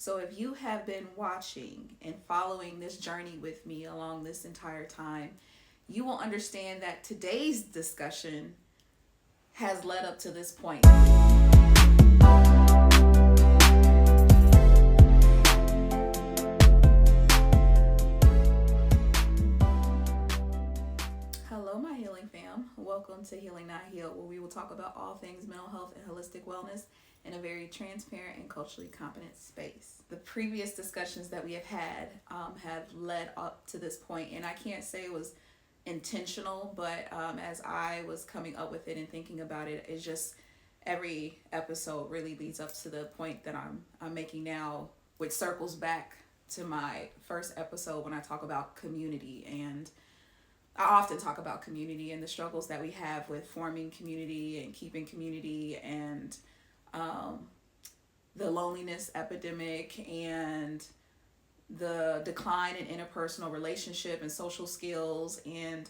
So if you have been watching and following this journey with me along this entire time, you will understand that today's discussion has led up to this point. Hello, my healing fam. Welcome to Healing Not Healed, where we will talk about all things mental health and holistic wellness in a very transparent and culturally competent space. The previous discussions that we have had have led up to this point, and I can't say it was intentional, but as I was coming up with it and thinking about it, it's just every episode really leads up to the point that I'm making now, which circles back to my first episode when I talk about community. And I often talk about community and the struggles that we have with forming community and keeping community, and the loneliness epidemic and the decline in interpersonal relationship and social skills and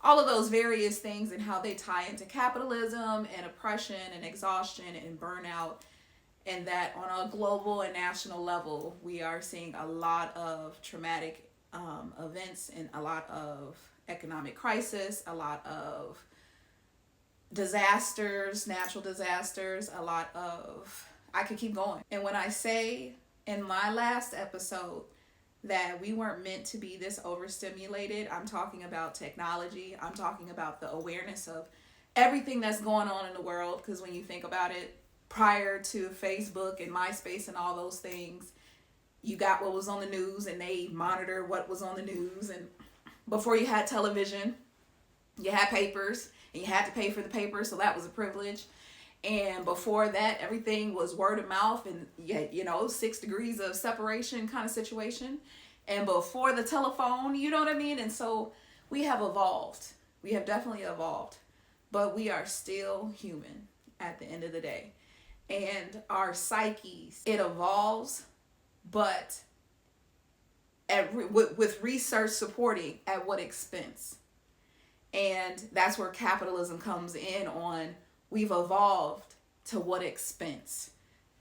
all of those various things, and how they tie into capitalism and oppression and exhaustion and burnout. And that on a global and national level, we are seeing a lot of traumatic events and a lot of economic crisis, a lot of disasters, natural disasters, a lot of, I could keep going. And when I say in my last episode that we weren't meant to be this overstimulated, I'm talking about technology. I'm talking about the awareness of everything that's going on in the world. Because when you think about it, prior to Facebook and MySpace and all those things, you got what was on the news and they monitor what was on the news. And before you had television, you had papers and you had to pay for the paper, so that was a privilege. And before that, everything was word of mouth and you had, 6 degrees of separation kind of situation. And before the telephone, you know what I mean? And so we have evolved. We have definitely evolved, but we are still human at the end of the day. And our psyches, it evolves, but with research supporting at what expense? And that's where capitalism comes in on, we've evolved to what expense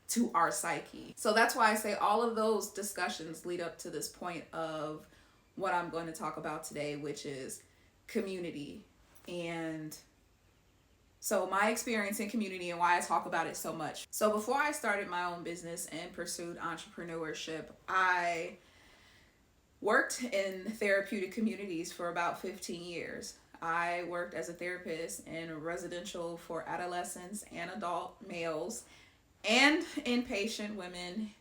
to our psyche. So that's why I say all of those discussions lead up to this point of what I'm going to talk about today, which is community. And so my experience in community and why I talk about it so much. So before I started my own business and pursued entrepreneurship, I worked in therapeutic communities for about 15 years. I worked as a therapist in residential for adolescents and adult males and inpatient women,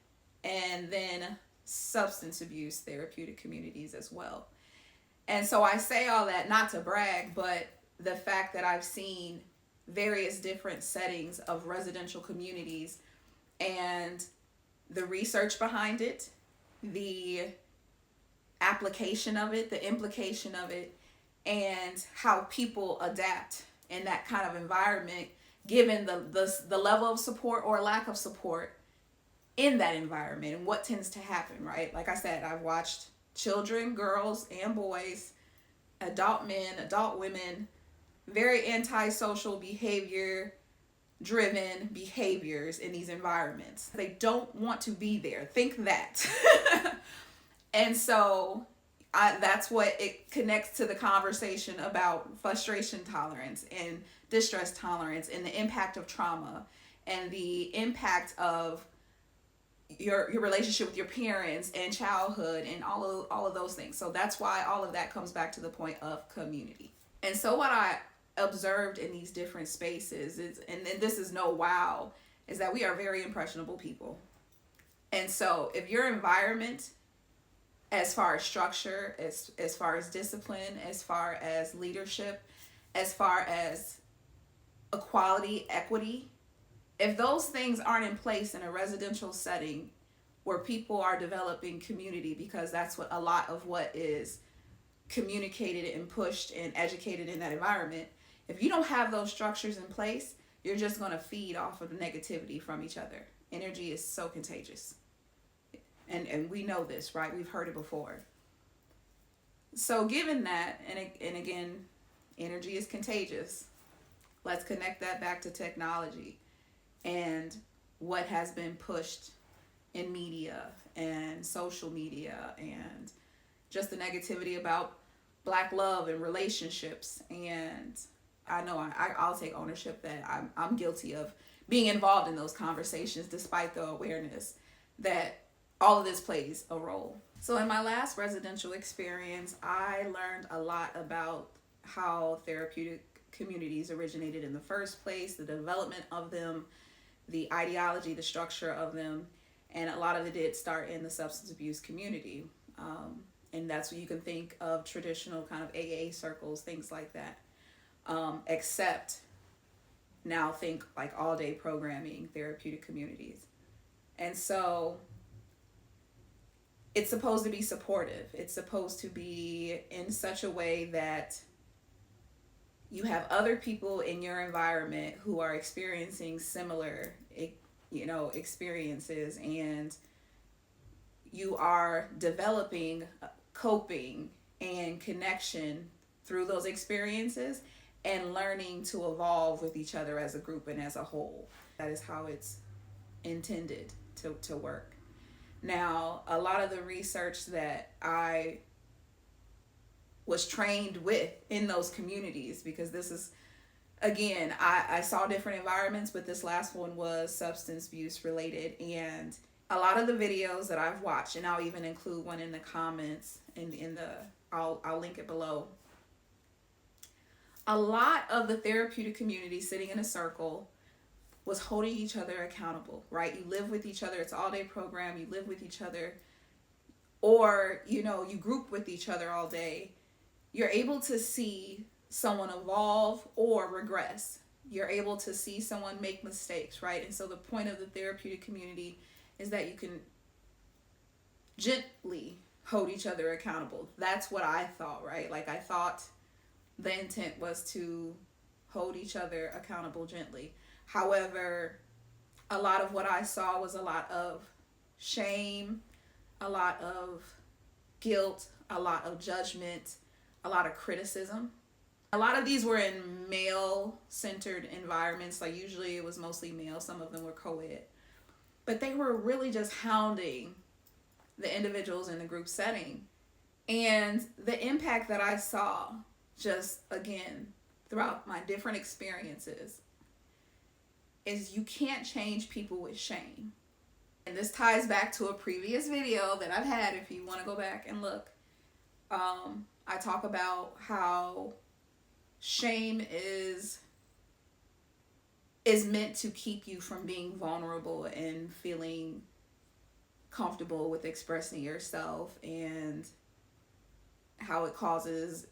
and then substance abuse therapeutic communities as well. And so I say all that not to brag, but the fact that I've seen various different settings of residential communities and the research behind it, the application of it, the implication of it, and how people adapt in that kind of environment, given the level of support or lack of support in that environment, and what tends to happen, right? Like I said, I've watched children, girls and boys, adult men, adult women, very antisocial behavior driven behaviors in these environments. They don't want to be there. Think that. And so that's what it connects to the conversation about frustration tolerance and distress tolerance and the impact of trauma and the impact of your relationship with your parents and childhood and all of those things. So that's why all of that comes back to the point of community. And so what I observed in these different spaces is, and this is no wow, is that we are very impressionable people. And so if your environment, as far as structure, as far as discipline, as far as leadership, as far as equality, equity, if those things aren't in place in a residential setting where people are developing community, because that's what a lot of what is communicated and pushed and educated in that environment, if you don't have those structures in place, you're just going to feed off of the negativity from each other. Energy is so contagious. And we know this, right? We've heard it before. So given that, and again, energy is contagious, let's connect that back to technology and what has been pushed in media and social media, and just the negativity about Black love and relationships. And I know I'll take ownership that I'm guilty of being involved in those conversations despite the awareness that all of this plays a role. So in my last residential experience, I learned a lot about how therapeutic communities originated in the first place, the development of them, the ideology, the structure of them, and a lot of it did start in the substance abuse community. And that's what you can think of traditional kind of AA circles, things like that. Except now think like all day programming, therapeutic communities. And so it's supposed to be supportive. It's supposed to be in such a way that you have other people in your environment who are experiencing similar, experiences, and you are developing coping and connection through those experiences and learning to evolve with each other as a group and as a whole. That is how it's intended to work. Now, a lot of the research that I was trained with in those communities, because this is, again, I saw different environments, but this last one was substance abuse related. And a lot of the videos that I've watched, and I'll even include one in the comments, I'll link it below. A lot of the therapeutic community sitting in a circle was holding each other accountable, right? You live with each other. It's all day program. You live with each other, or, you group with each other all day. You're able to see someone evolve or regress. You're able to see someone make mistakes, right? And so the point of the therapeutic community is that you can gently hold each other accountable. That's what I thought, right? Like, I thought the intent was to hold each other accountable gently. However, a lot of what I saw was a lot of shame, a lot of guilt, a lot of judgment, a lot of criticism. A lot of these were in male-centered environments. Like, usually it was mostly male. Some of them were co-ed. But they were really just hounding the individuals in the group setting. And the impact that I saw, just again, throughout my different experiences, is you can't change people with shame. And this ties back to a previous video that I've had, if you want to go back and look. I talk about how shame is meant to keep you from being vulnerable and feeling comfortable with expressing yourself, and how it causes,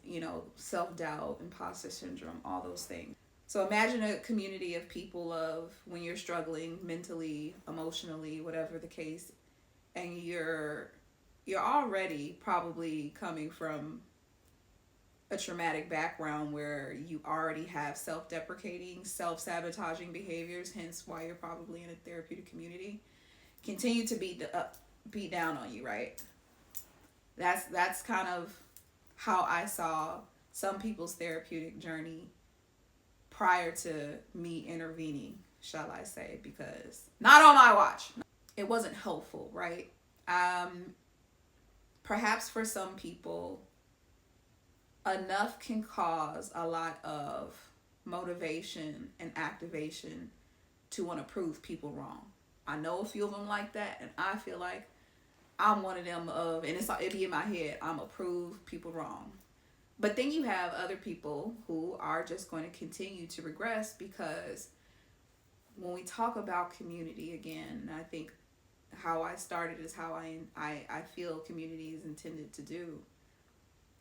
self-doubt, imposter syndrome, all those things. So imagine a community of people of when you're struggling mentally, emotionally, whatever the case, and you're already probably coming from a traumatic background where you already have self-deprecating, self-sabotaging behaviors, hence why you're probably in a therapeutic community, continue to beat down on you, right? That's kind of how I saw some people's therapeutic journey prior to me intervening, shall I say, because not on my watch. It wasn't helpful, right? Perhaps for some people, enough can cause a lot of motivation and activation to want to prove people wrong. I know a few of them like that, and I feel like I'm one of them and it be in my head, I'm a prove people wrong. But then you have other people who are just going to continue to regress, because when we talk about community, again, I think how I started is how I feel community is intended to do,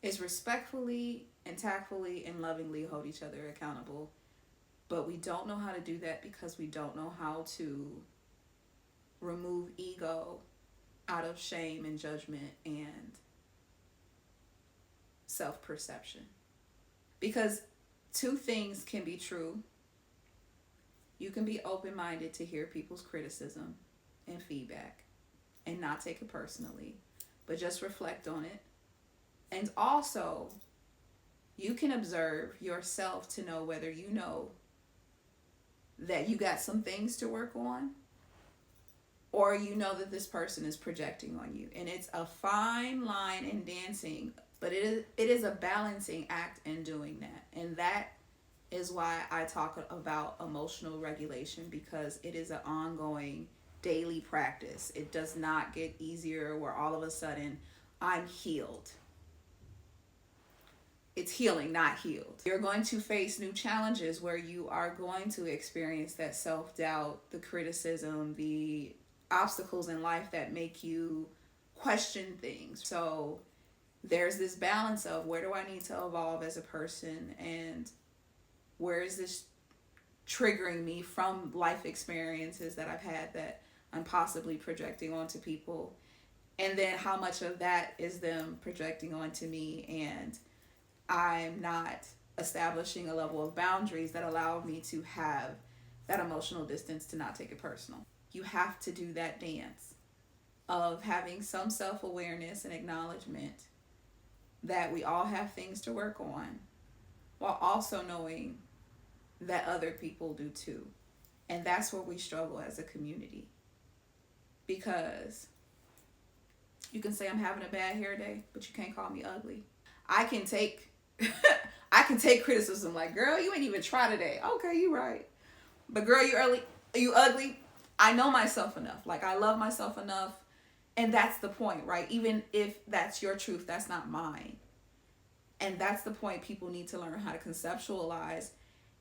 is respectfully and tactfully and lovingly hold each other accountable. But we don't know how to do that because we don't know how to remove ego out of shame and judgment and self-perception. Because two things can be true. You can be open-minded to hear people's criticism and feedback and not take it personally, but just reflect on it. And also, you can observe yourself to know whether you know that you got some things to work on, or you know that this person is projecting on you. And it's a fine line in dancing, but it is a balancing act in doing that. And that is why I talk about emotional regulation, because it is an ongoing daily practice. It does not get easier where all of a sudden I'm healed. It's healing, not healed. You're going to face new challenges where you are going to experience that self-doubt, the criticism, the obstacles in life that make you question things. So there's this balance of, where do I need to evolve as a person, and where is this triggering me from life experiences that I've had that I'm possibly projecting onto people, and then how much of that is them projecting onto me, and I'm not establishing a level of boundaries that allow me to have that emotional distance to not take it personal. You have to do that dance of having some self-awareness and acknowledgement that we all have things to work on, while also knowing that other people do too. And that's where we struggle as a community. Because you can say I'm having a bad hair day, but you can't call me ugly. I can take criticism, like, girl, you ain't even try today. Okay, you right. But girl, you ugly. I know myself enough. Like, I love myself enough. And that's the point, right? Even if that's your truth, that's not mine. And that's the point people need to learn how to conceptualize,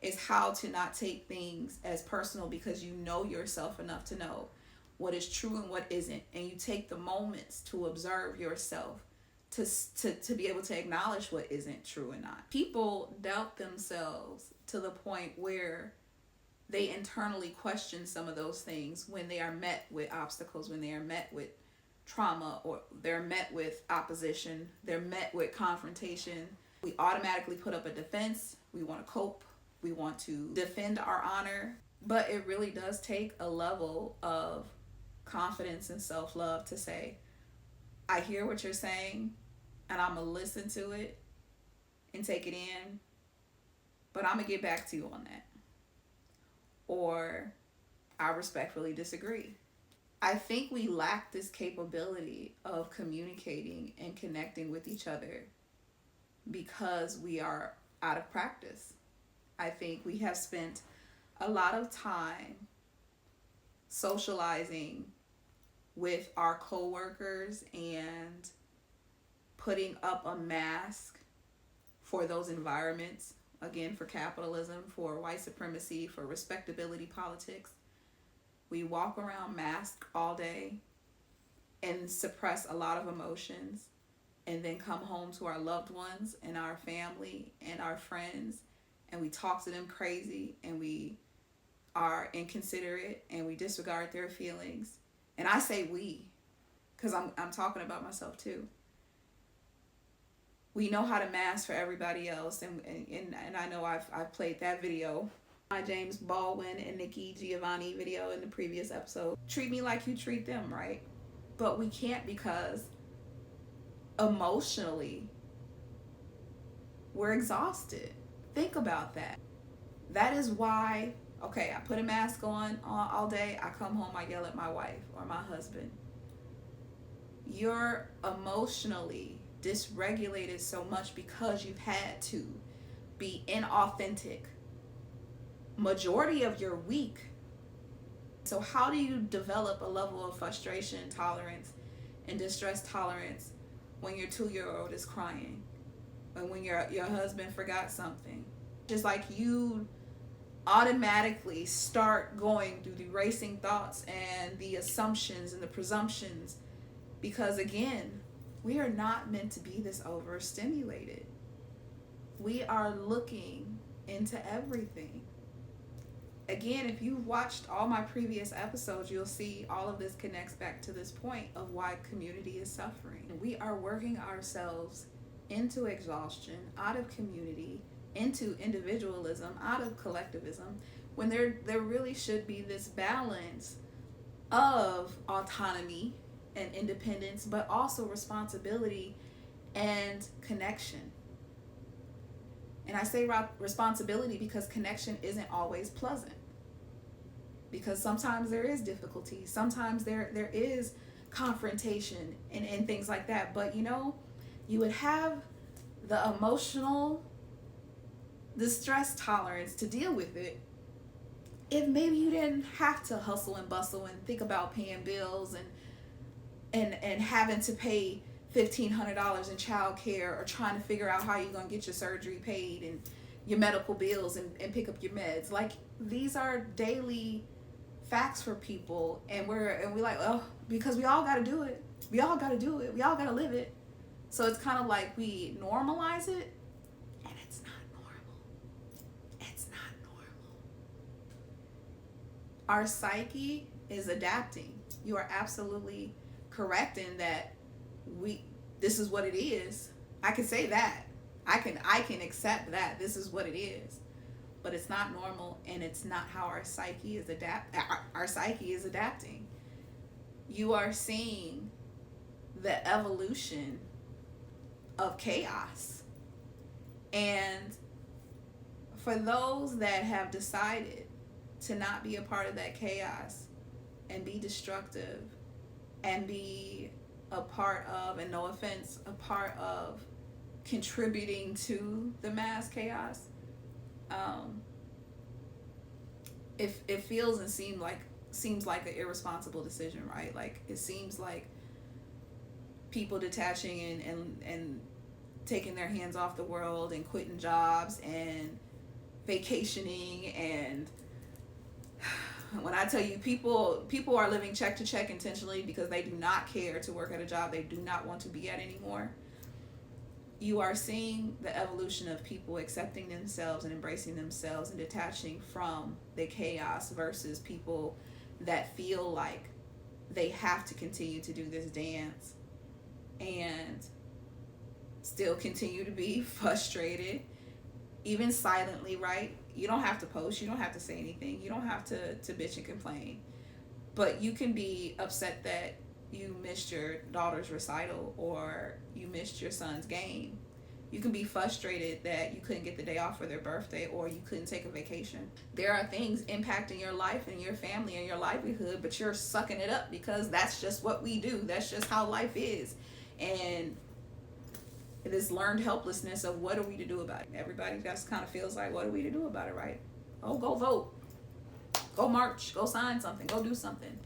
is how to not take things as personal, because you know yourself enough to know what is true and what isn't. And you take the moments to observe yourself, to be able to acknowledge what isn't true and not. People doubt themselves to the point where they internally question some of those things when they are met with obstacles, when they are met with trauma, or they're met with opposition, they're met with confrontation. We automatically put up a defense. We want to cope. We want to defend our honor. But it really does take a level of confidence and self-love to say, I hear what you're saying, and I'm going to listen to it and take it in, but I'm going to get back to you on that. Or I respectfully disagree. I think we lack this capability of communicating and connecting with each other because we are out of practice. I think we have spent a lot of time socializing with our coworkers and putting up a mask for those environments, again, for capitalism, for white supremacy, for respectability politics. We walk around masked all day and suppress a lot of emotions, and then come home to our loved ones and our family and our friends, and we talk to them crazy, and we are inconsiderate, and we disregard their feelings. And I say we, because I'm talking about myself too. We know how to mask for everybody else, and I know I've played that video, my James Baldwin and Nikki Giovanni video in the previous episode. Treat me like you treat them, right? But we can't, because emotionally we're exhausted. Think about that. That is why, okay, I put a mask on all day, I come home, I yell at my wife or my husband. You're emotionally dysregulated so much because you've had to be inauthentic majority of your week. So how do you develop a level of frustration tolerance and distress tolerance when your 2-year-old is crying, or when your husband forgot something? Just like you automatically start going through the racing thoughts and the assumptions and the presumptions, because again, we are not meant to be this overstimulated. We are looking into everything. Again, if you've watched all my previous episodes, you'll see all of this connects back to this point of why community is suffering. We are working ourselves into exhaustion, out of community, into individualism, out of collectivism, when there really should be this balance of autonomy and independence, but also responsibility and connection. And I say responsibility because connection isn't always pleasant. because sometimes there is difficulty, sometimes there is confrontation and things like that. But you would have the emotional, the stress tolerance to deal with it if maybe you didn't have to hustle and bustle and think about paying bills and having to pay $1,500 in child care, or trying to figure out how you're going to get your surgery paid and your medical bills and pick up your meds. Like, these are daily facts for people, and we're like, oh, because we all got to do it. We all got to do it. We all got to live it. So it's kind of like we normalize it, and it's not normal. It's not normal. Our psyche is adapting. You are absolutely correct in that this is what it is. I can say that. I can accept that this is what it is. But it's not normal, and it's not how our psyche is our psyche is adapting. You are seeing the evolution of chaos. And for those that have decided to not be a part of that chaos and be destructive and be a part of, and no offense, a part of contributing to the mass chaos, it feels and seems like an irresponsible decision, right? Like, it seems like people detaching and taking their hands off the world and quitting jobs and vacationing. And when I tell you, people are living check to check intentionally because they do not care to work at a job they do not want to be at anymore. You are seeing the evolution of people accepting themselves and embracing themselves and detaching from the chaos, versus people that feel like they have to continue to do this dance and still continue to be frustrated, even silently, right? You don't have to post, you don't have to say anything, you don't have to bitch and complain, but you can be upset that you missed your daughter's recital or you missed your son's game. You can be frustrated that you couldn't get the day off for their birthday, or you couldn't take a vacation. There are things impacting your life and your family and your livelihood, but you're sucking it up because that's just what we do. That's just how life is. And this learned helplessness of what are we to do about it? Everybody just kind of feels like, what are we to do about it, right? Oh, go vote. Go march. Go sign something. Go do something.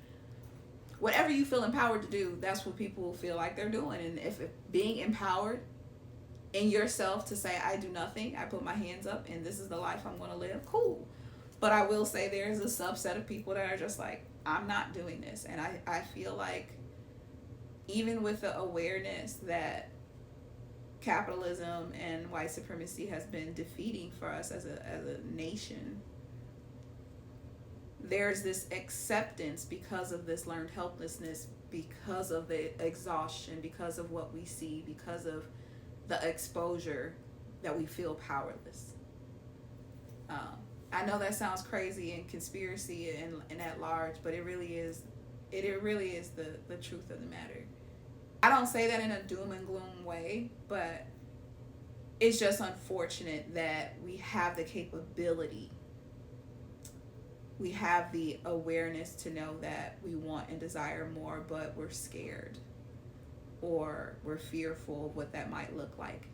Whatever you feel empowered to do, that's what people feel like they're doing. And if being empowered in yourself to say, I do nothing, I put my hands up, and this is the life I'm going to live, cool. But I will say there's a subset of people that are just like, I'm not doing this. And I feel like even with the awareness that capitalism and white supremacy has been defeating for us as a nation, there's this acceptance because of this learned helplessness, because of the exhaustion, because of what we see, because of the exposure, that we feel powerless. I know that sounds crazy and conspiracy and at large, but it really is the truth of the matter. I don't say that in a doom and gloom way, but it's just unfortunate that we have the capability, we have the awareness to know that we want and desire more, but we're scared or we're fearful of what that might look like.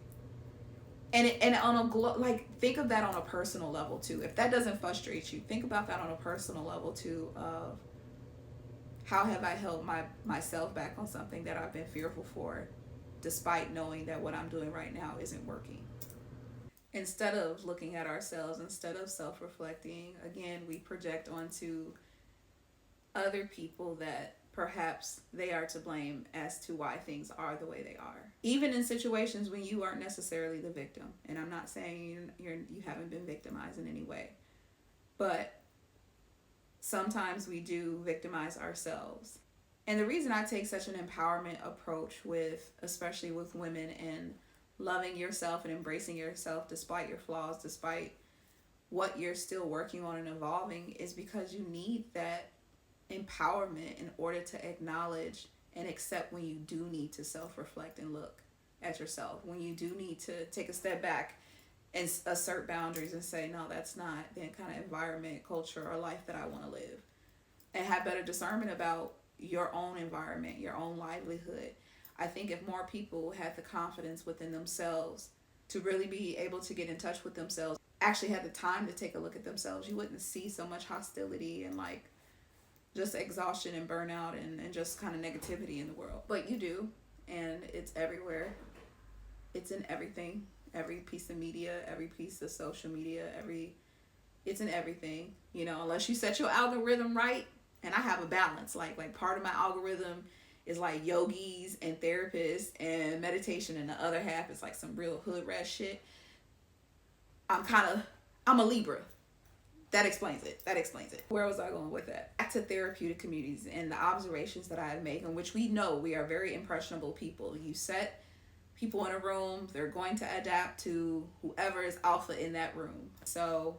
And on a think of that on a personal level too. If that doesn't frustrate you, think about that on a personal level too, of how have I held myself back on something that I've been fearful for, despite knowing that what I'm doing right now isn't working. Instead of looking at ourselves, instead of self-reflecting, again, we project onto other people that perhaps they are to blame as to why things are the way they are. Even in situations when you aren't necessarily the victim. And I'm not saying you haven't been victimized in any way. But sometimes we do victimize ourselves. And the reason I take such an empowerment approach especially with women, and loving yourself and embracing yourself despite your flaws, despite what you're still working on and evolving, is because you need that empowerment in order to acknowledge and accept when you do need to self-reflect and look at yourself, when you do need to take a step back and assert boundaries and say, no, that's not the kind of environment, culture, or life that I want to live. and have better discernment about your own environment, your own livelihood. I think if more people had the confidence within themselves to really be able to get in touch with themselves, actually had the time to take a look at themselves, you wouldn't see so much hostility and like just exhaustion and burnout and just kind of negativity in the world. But you do, and it's everywhere. It's in everything. Every piece of media, every piece of social media, it's in everything. You know, unless you set your algorithm right, and I have a balance. Like part of my algorithm is like yogis and therapists and meditation, and the other half is like some real hood rat shit. I'm a Libra. That explains it. Where was I going with that? Back to therapeutic communities and the observations that I have made, in which we know we are very impressionable people. You set people in a room, they're going to adapt to whoever is alpha in that room. So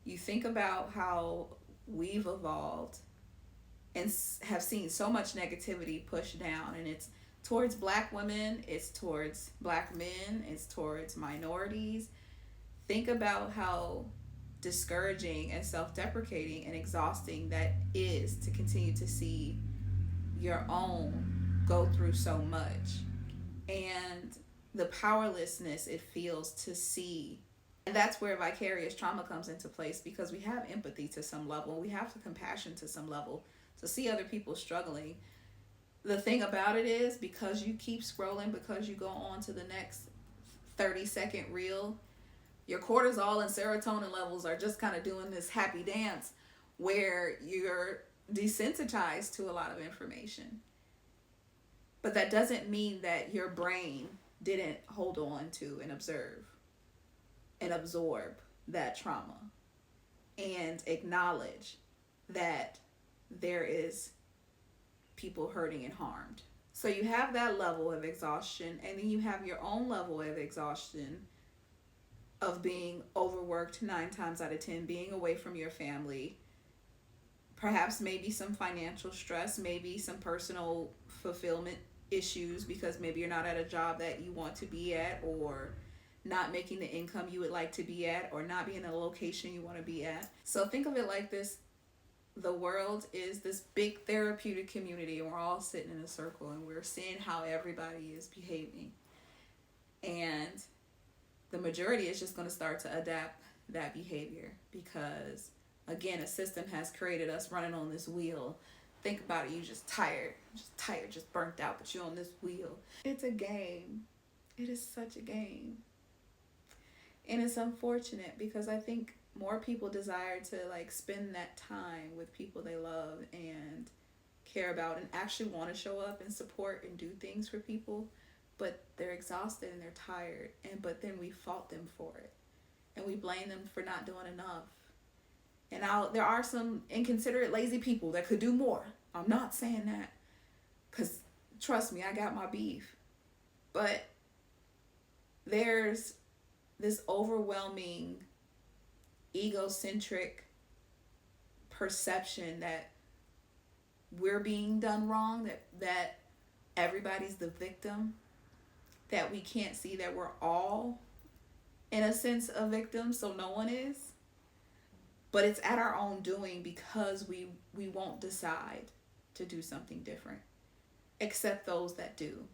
you think about how we've evolved and have seen so much negativity pushed down, and it's towards Black women, it's towards Black men, it's towards minorities. Think about how discouraging and self-deprecating and exhausting that is, to continue to see your own go through so much, and the powerlessness it feels to see. And that's where vicarious trauma comes into place, because we have empathy to some level, we have the compassion to some level to see other people struggling. The thing about it is, because you keep scrolling, because you go on to the next 30-second reel, your cortisol and serotonin levels are just kind of doing this happy dance where you're desensitized to a lot of information. But that doesn't mean that your brain didn't hold on to and observe and absorb that trauma and acknowledge that there is people hurting and harmed. So you have that level of exhaustion, and then you have your own level of exhaustion of being overworked 9 times out of 10, being away from your family, perhaps maybe some financial stress, maybe some personal fulfillment issues, because maybe you're not at a job that you want to be at, or not making the income you would like to be at, or not being in a location you want to be at. So think of it like this. The world is this big therapeutic community, and we're all sitting in a circle, and we're seeing how everybody is behaving. And the majority is just going to start to adapt that behavior, because, again, a system has created us running on this wheel. Think about it. You're just tired, just burnt out, but you're on this wheel. It's a game. It is such a game. And it's unfortunate, because I think more people desire to like spend that time with people they love and care about, and actually want to show up and support and do things for people, but they're exhausted and they're tired, but then we fault them for it, and we blame them for not doing enough. And there are some inconsiderate, lazy people that could do more. I'm not saying that, because trust me, I got my beef. But there's this overwhelming egocentric perception that we're being done wrong, that everybody's the victim, that we can't see that we're all, in a sense, a victim, so no one is. But it's at our own doing, because we won't decide to do something different, except those that do.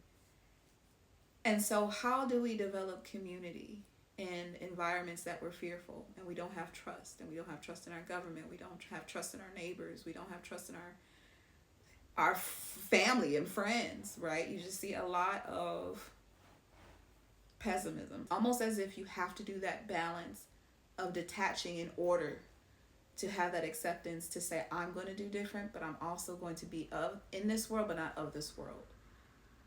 And so how do we develop community in environments that we're fearful, and we don't have trust, and we don't have trust in our government, we don't have trust in our neighbors, we don't have trust in our family and friends, right? You just see a lot of pessimism, almost as if you have to do that balance of detaching in order to have that acceptance to say, I'm going to do different, but I'm also going to be in this world, but not of this world.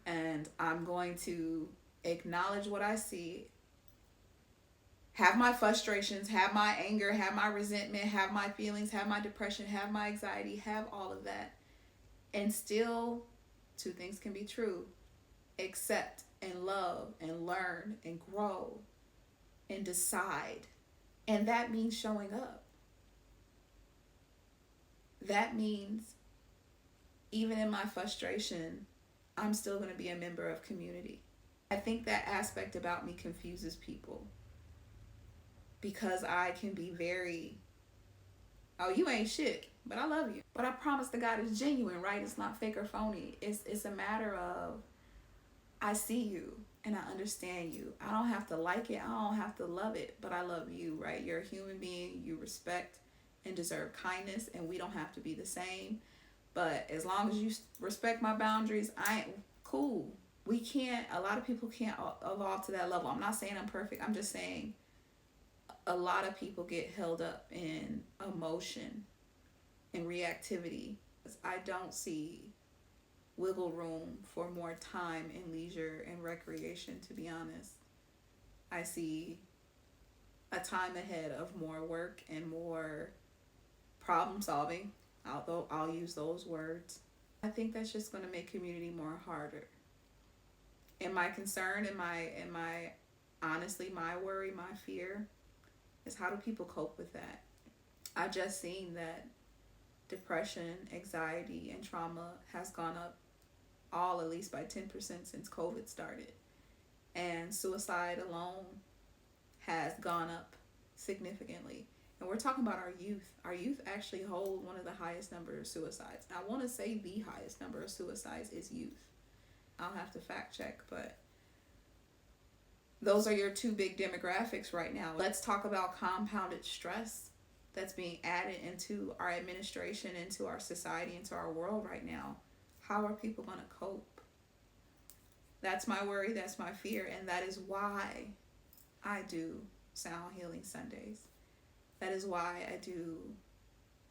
And I'm going to acknowledge what I see, have my frustrations, have my anger, have my resentment, have my feelings, have my depression, have my anxiety, have all of that. And still, 2 things can be true: accept and love and learn and grow and decide. And that means showing up. That means, even in my frustration, I'm still going to be a member of community. I think that aspect about me confuses people, because I can be very Oh, you ain't shit, but I love you. But I promise to God it's genuine, right? It's not fake or phony. It's a matter of I see you and I understand you. I don't have to like it. I don't have to love it, but I love you, right? You're a human being. You respect and deserve kindness, and we don't have to be the same. But as long as you respect my boundaries, I ain't cool. We can't, a lot of people can't evolve to that level. I'm not saying I'm perfect. I'm just saying a lot of people get held up in emotion and reactivity. I don't see wiggle room for more time and leisure and recreation, to be honest. I see a time ahead of more work and more problem solving, although I'll use those words. I think that's just going to make community more harder. And my concern and my honestly my worry, my fear is how do people cope with that? I just seen that depression, anxiety, and trauma has gone up all at least by 10% since COVID started. And suicide alone has gone up significantly. And we're talking about our youth. Our youth actually hold one of the highest numbers of suicides. I want to say the highest number of suicides is youth. I'll have to fact check, but those are your two big demographics right now. Let's talk about compounded stress that's being added into our administration, into our society, into our world right now. How are people going to cope? That's my worry, that's my fear, and that is why I do Sound Healing Sundays. That is why I do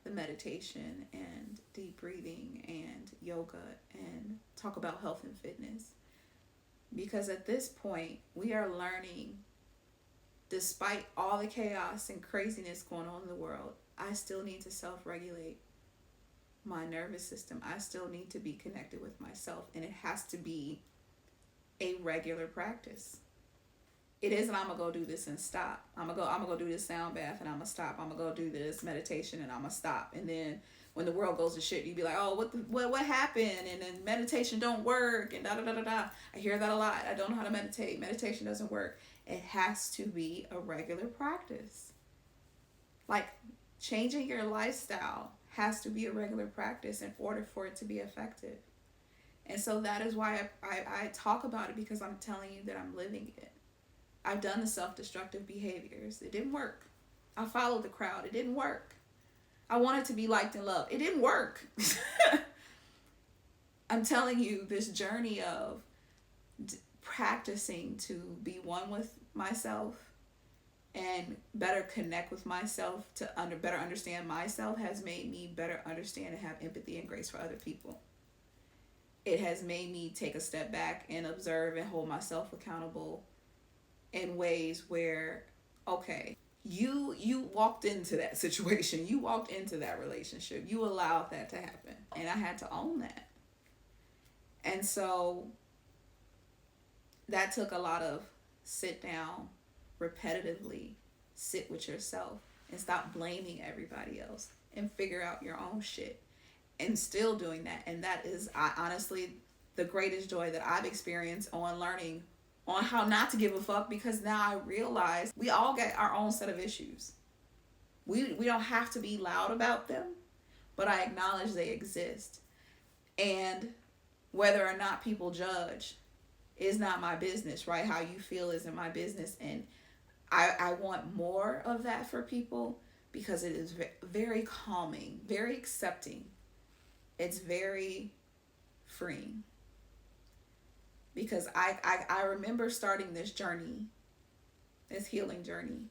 the meditation and deep breathing and yoga and talk about health and fitness. Because at this point, we are learning, despite all the chaos and craziness going on in the world, I still need to self-regulate my nervous system. I still need to be connected with myself, and it has to be a regular practice. It isn't I'm gonna go do this and stop. I'm gonna go do this sound bath and I'm gonna stop. I'm gonna go do this meditation and I'm gonna stop. And then when the world goes to shit, you be like, oh, what happened? And then meditation don't work and da da da da da. I hear that a lot. I don't know how to meditate. Meditation doesn't work. It has to be a regular practice. Like changing your lifestyle has to be a regular practice in order for it to be effective. And so that is why I talk about it, because I'm telling you that I'm living it. I've done the self-destructive behaviors. It didn't work. I followed the crowd. It didn't work. I wanted to be liked and loved. It didn't work. I'm telling you, this journey of practicing to be one with myself and better connect with myself, to better understand myself, has made me better understand and have empathy and grace for other people. It has made me take a step back and observe and hold myself accountable in ways where, okay, you walked into that situation, you walked into that relationship, you allowed that to happen, and I had to own that. And so that took a lot of sit down, repetitively sit with yourself and stop blaming everybody else and figure out your own shit, and still doing that. And that is honestly the greatest joy that I've experienced on learning on how not to give a fuck, because now I realize we all get our own set of issues. We don't have to be loud about them, but I acknowledge they exist. And whether or not people judge is not my business, right? How you feel isn't my business. And I want more of that for people, because it is very calming, very accepting. It's very freeing. Because I remember starting this journey, this healing journey.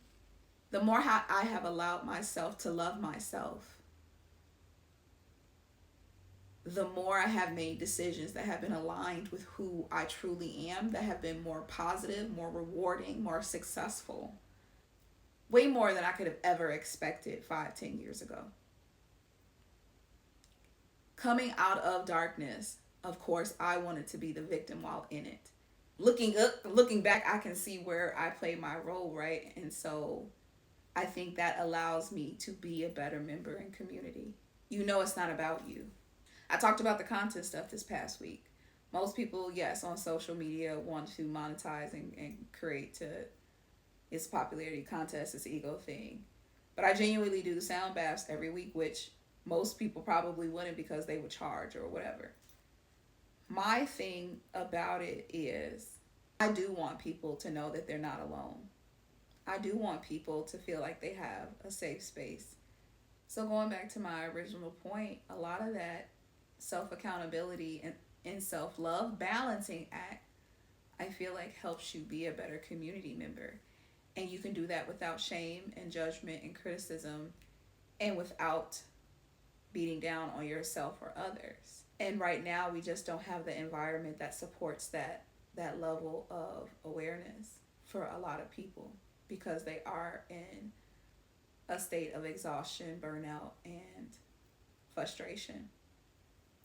The more I have allowed myself to love myself, the more I have made decisions that have been aligned with who I truly am, that have been more positive, more rewarding, more successful. Way more than I could have ever expected 5-10 years ago. Coming out of darkness, of course, I wanted to be the victim while in it. Looking back, I can see where I played my role, right? And so I think that allows me to be a better member in community. You know, it's not about you. I talked about the content stuff this past week. Most people, yes, on social media want to monetize and create to its popularity contest, its ego thing. But I genuinely do the sound baths every week, which most people probably wouldn't because they would charge or whatever. My thing about it is I do want people to know that they're not alone. I do want people to feel like they have a safe space. So going back to my original point, a lot of that self-accountability and self-love balancing act, I feel like helps you be a better community member. And you can do that without shame and judgment and criticism and without beating down on yourself or others. And right now we just don't have the environment that supports that level of awareness for a lot of people because they are in a state of exhaustion, burnout, and frustration.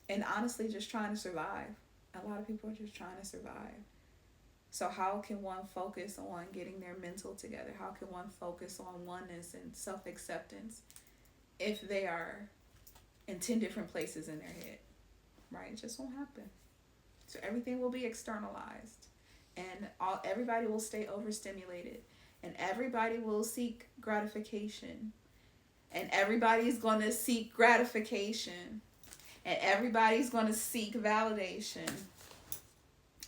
And honestly, just trying to survive. A lot of people are just trying to survive. So how can one focus on getting their mental together? How can one focus on oneness and self-acceptance if they are in 10 different places in their head? Right? It just won't happen. So everything will be externalized. And everybody will stay overstimulated. And everybody will seek gratification. And everybody's going to seek gratification. And everybody's going to seek validation.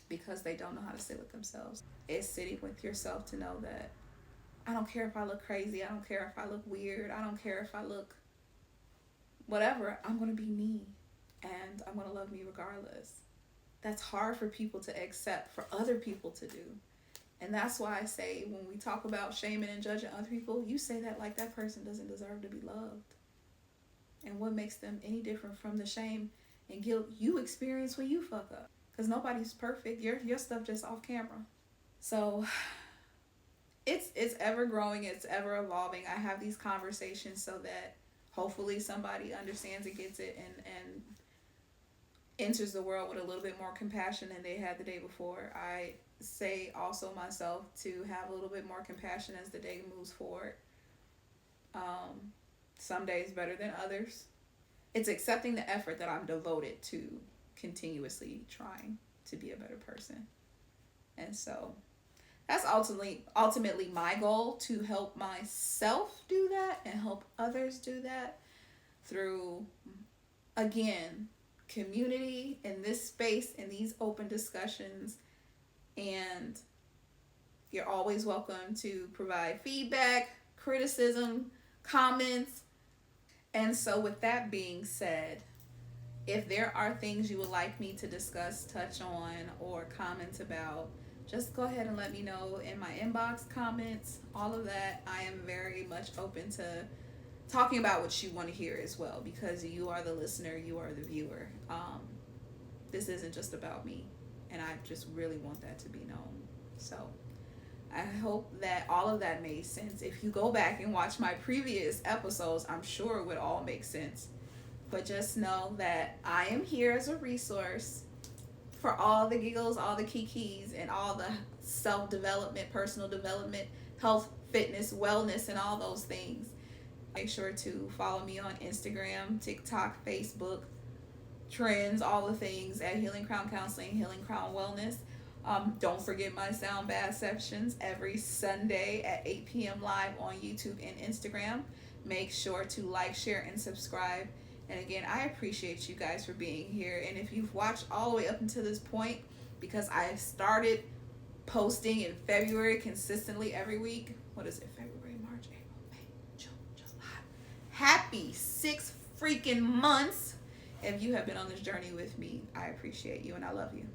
Because they don't know how to sit with themselves. It's sitting with yourself to know that I don't care if I look crazy. I don't care if I look weird. I don't care if I look whatever. I'm going to be me. And I'm going to love me regardless. That's hard for people to accept, for other people to do. And that's why I say when we talk about shaming and judging other people, you say that like that person doesn't deserve to be loved. And what makes them any different from the shame and guilt you experience when you fuck up? Because nobody's perfect. Your stuff just off camera. So it's ever growing. It's ever evolving. I have these conversations so that hopefully somebody understands and gets it and enters the world with a little bit more compassion than they had the day before. I say also myself to have a little bit more compassion as the day moves forward. Some days better than others. It's accepting the effort that I'm devoted to continuously trying to be a better person. And so that's ultimately my goal, to help myself do that and help others do that through, again, community in this space, in these open discussions. And you're always welcome to provide feedback, criticism, comments. And so with that being said, if there are things you would like me to discuss, touch on, or comment about, just go ahead and let me know in my inbox, comments, all of that. I am very much open to talking about what you want to hear as well, because you are the listener, you are the viewer. This isn't just about me, and I just really want that to be known. So I hope that all of that made sense. If you go back and watch my previous episodes, I'm sure it would all make sense. But just know that I am here as a resource for all the giggles, all the kikis, and all the self-development, personal development, health, fitness, wellness, and all those things. Make sure to follow me on Instagram, TikTok, Facebook, Trends, all the things at Healing Crown Counseling, Healing Crown Wellness. Don't forget my sound bath sessions every Sunday at 8 p.m. live on YouTube and Instagram. Make sure to like, share, and subscribe. And again, I appreciate you guys for being here. And if you've watched all the way up until this point, because I started posting in February consistently every week. What is it? February, March, April, May, June, July. Happy 6 freaking months. If you have been on this journey with me, I appreciate you and I love you.